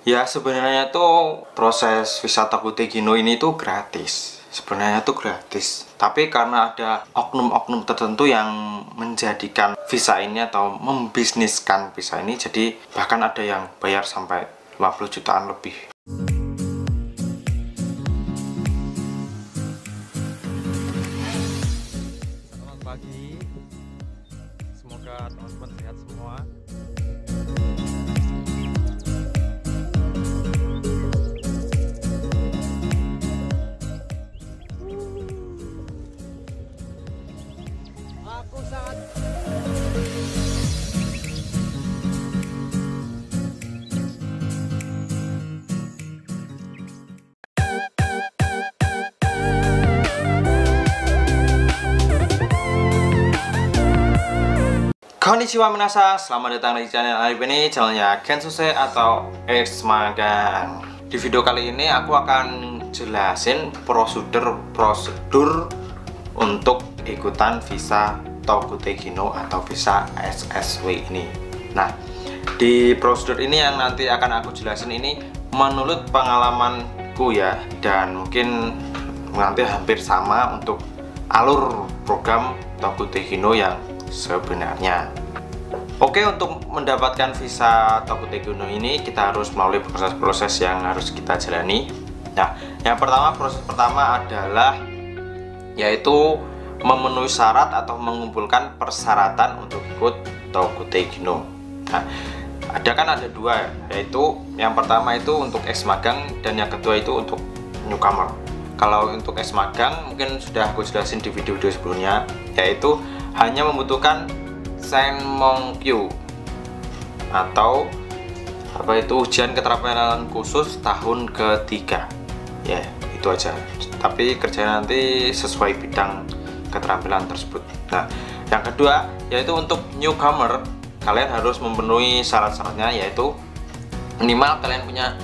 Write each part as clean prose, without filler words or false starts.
Ya sebenarnya tuh proses visa Takute Gino ini tuh gratis. Sebenarnya tuh gratis. Tapi karena ada oknum-oknum tertentu yang menjadikan visa ini atau membisniskan visa ini, jadi bahkan ada yang bayar sampai 50 jutaan lebih. Selamat pagi. Semoga teman-teman sehat semua. Aku sangat Konnichiwa minasan, selamat datang di channel Arif ini, channelnya Kensuse atau X Magang. Di video kali ini aku akan jelasin prosedur untuk ikutan visa Takute Gino atau visa SSW ini. Nah, di prosedur ini yang nanti akan aku jelasin ini menurut pengalamanku ya, dan mungkin nanti hampir sama untuk alur program Takute Gino yang sebenarnya. Oke, untuk mendapatkan visa Takute Gino ini kita harus melalui proses-proses yang harus kita jalani. Nah, yang pertama, proses pertama adalah yaitu memenuhi syarat atau mengumpulkan persyaratan untuk ikut Takute Gino. Nah, ada dua, yaitu yang pertama itu untuk ex magang dan yang kedua itu untuk newcomer. Kalau untuk ex magang mungkin sudah aku jelasin di video-video sebelumnya, yaitu hanya membutuhkan Senmonkyu atau ujian keterampilan khusus tahun ketiga. Ya, itu aja. Tapi kerjanya nanti sesuai bidang keterampilan tersebut. Nah, yang kedua yaitu untuk newcomer, kalian harus memenuhi syarat-syaratnya, yaitu minimal kalian punya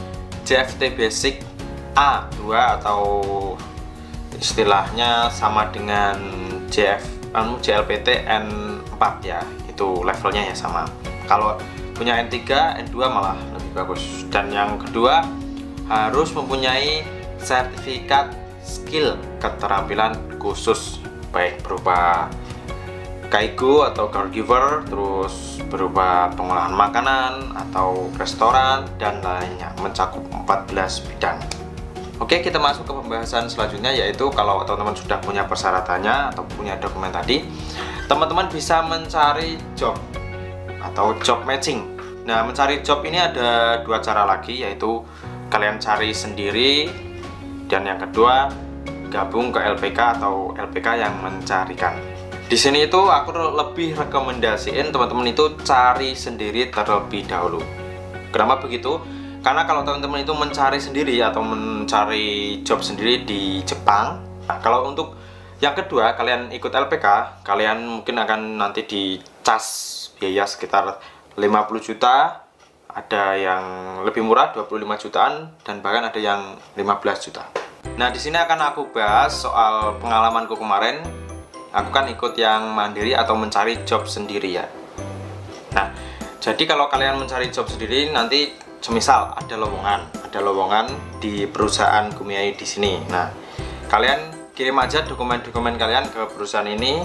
JFT Basic A2 atau istilahnya sama dengan JLPT N4 ya, itu levelnya ya sama. Kalau punya N3, N2 malah lebih bagus. Dan yang kedua harus mempunyai sertifikat skill keterampilan khusus, baik berupa kaigo atau caregiver, terus berupa pengolahan makanan atau restoran dan lainnya, mencakup 14 bidang. Oke, kita masuk ke pembahasan selanjutnya, yaitu kalau teman-teman sudah punya persyaratannya atau punya dokumen tadi, teman-teman bisa mencari job atau job matching. Nah, mencari job ini ada dua cara lagi, yaitu kalian cari sendiri dan yang kedua gabung ke LPK atau LPK yang mencarikan. Di sini itu aku lebih rekomendasiin teman-teman itu cari sendiri terlebih dahulu. Kenapa begitu? Karena kalau teman-teman itu mencari sendiri atau mencari job sendiri di Jepang, nah, kalau untuk yang kedua kalian ikut LPK, kalian mungkin akan nanti dicas biaya sekitar 50 juta, ada yang lebih murah 25 jutaan, dan bahkan ada yang 15 juta. Nah, di sini akan aku bahas soal pengalamanku kemarin. Aku kan ikut yang mandiri atau mencari job sendiri ya. Nah, jadi kalau kalian mencari job sendiri nanti semisal ada lowongan di perusahaan Kumiai di sini. Nah, kalian kirim aja dokumen-dokumen kalian ke perusahaan ini.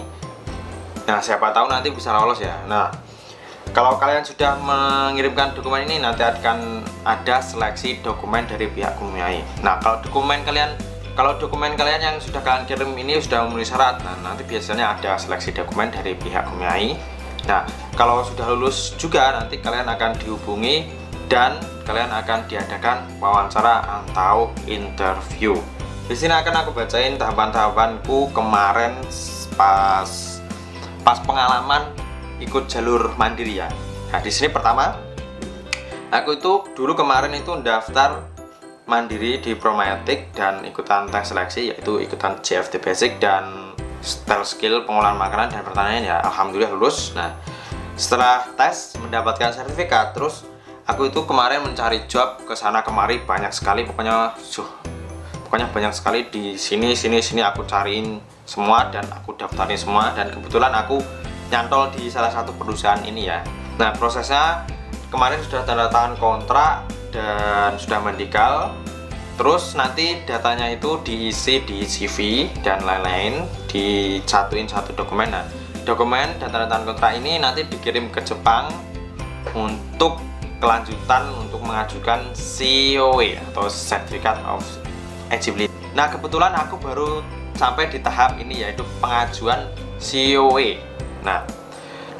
Nah, siapa tahu nanti bisa lolos ya. Nah, kalau kalian sudah mengirimkan dokumen ini, nanti akan ada seleksi dokumen dari pihak Kumiai. Nah, kalau dokumen kalian yang sudah kalian kirim ini sudah memenuhi syarat, nah nanti biasanya ada seleksi dokumen dari pihak Kumiai. Nah, kalau sudah lulus juga nanti kalian akan dihubungi dan kalian akan diadakan wawancara atau interview. Di sini akan aku bacain tahapan-tahapanku kemarin pas pengalaman ikut jalur mandiri ya. Nah, di sini pertama, aku itu dulu kemarin itu daftar mandiri di Promatic dan ikutan tes seleksi, yaitu ikutan JFT Basic dan Style Skill pengolahan makanan dan pertanian ya. Alhamdulillah lulus. Nah, setelah tes mendapatkan sertifikat, terus aku itu kemarin mencari job ke sana kemari banyak sekali, pokoknya banyak sekali di sini aku cariin semua dan aku daftarin semua, dan kebetulan aku nyantol di salah satu perusahaan ini ya. Nah, prosesnya kemarin sudah tanda tangan kontrak dan sudah mendikal. Terus nanti datanya itu diisi di CV dan lain-lain, disatuin satu dokumen. Nah, dokumen dan tanda tangan kontrak ini nanti dikirim ke Jepang untuk kelanjutan untuk mengajukan COE atau Certificate of Eligibility. Nah, kebetulan aku baru sampai di tahap ini, yaitu pengajuan COE. Nah,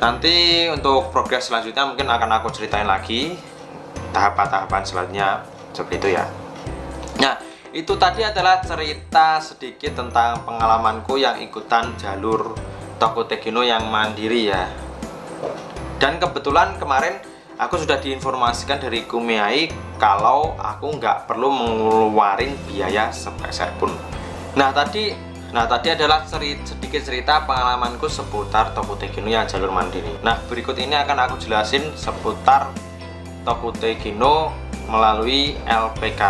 nanti untuk progres selanjutnya mungkin akan aku ceritain lagi tahapan-tahapan selanjutnya seperti itu ya. Nah, itu tadi adalah cerita sedikit tentang pengalamanku yang ikutan jalur Toku Tegino yang mandiri ya. Dan kebetulan kemarin aku sudah diinformasikan dari Kumiai kalau aku nggak perlu mengeluarin biaya sepeser pun. Nah tadi adalah sedikit cerita pengalamanku seputar Toku Tegino yang jalur mandiri. Nah, berikut ini akan aku jelasin seputar Toku Tegino melalui LPK.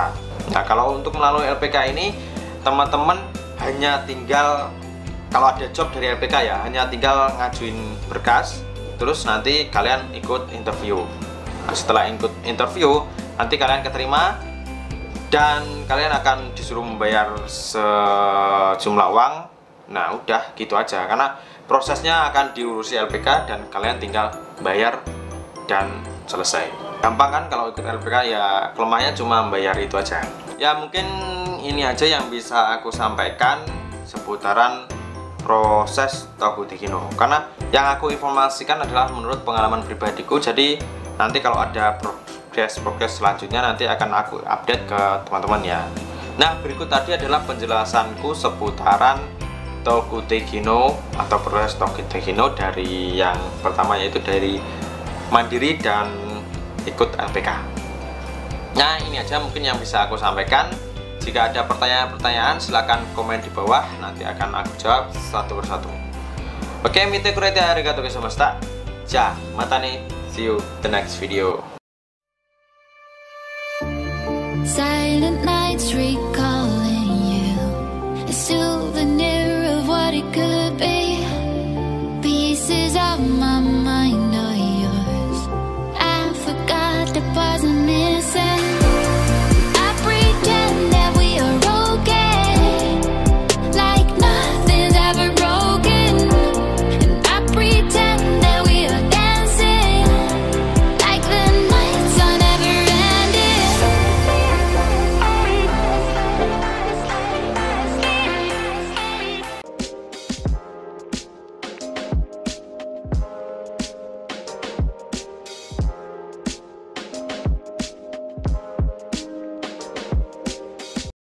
Nah, kalau untuk melalui LPK ini teman-teman hanya tinggal, kalau ada job dari LPK ya, hanya tinggal ngajuin berkas, terus nanti kalian ikut interview. Nah, setelah ikut interview nanti kalian keterima dan kalian akan disuruh membayar sejumlah uang. Nah, udah gitu aja, karena prosesnya akan diurusi LPK dan kalian tinggal bayar dan selesai. Gampang kan kalau ikut LPK ya, kelemahannya cuma bayar itu aja. Ya mungkin ini aja yang bisa aku sampaikan seputaran proses Toku Tegino, karena yang aku informasikan adalah menurut pengalaman pribadiku. Jadi nanti kalau ada progres selanjutnya nanti akan aku update ke teman-teman ya. Nah, berikut tadi adalah penjelasanku seputaran Toku Tegino atau proses Toku Tegino dari yang pertama, yaitu dari mandiri dan ikut LPK. Nah, ini aja mungkin yang bisa aku sampaikan. Jika ada pertanyaan-pertanyaan silahkan komen di bawah, nanti akan aku jawab satu persatu. Oke, mite kurete arigatou gozaimashita. Ja, mata ne. See you the next video. Silent nights recall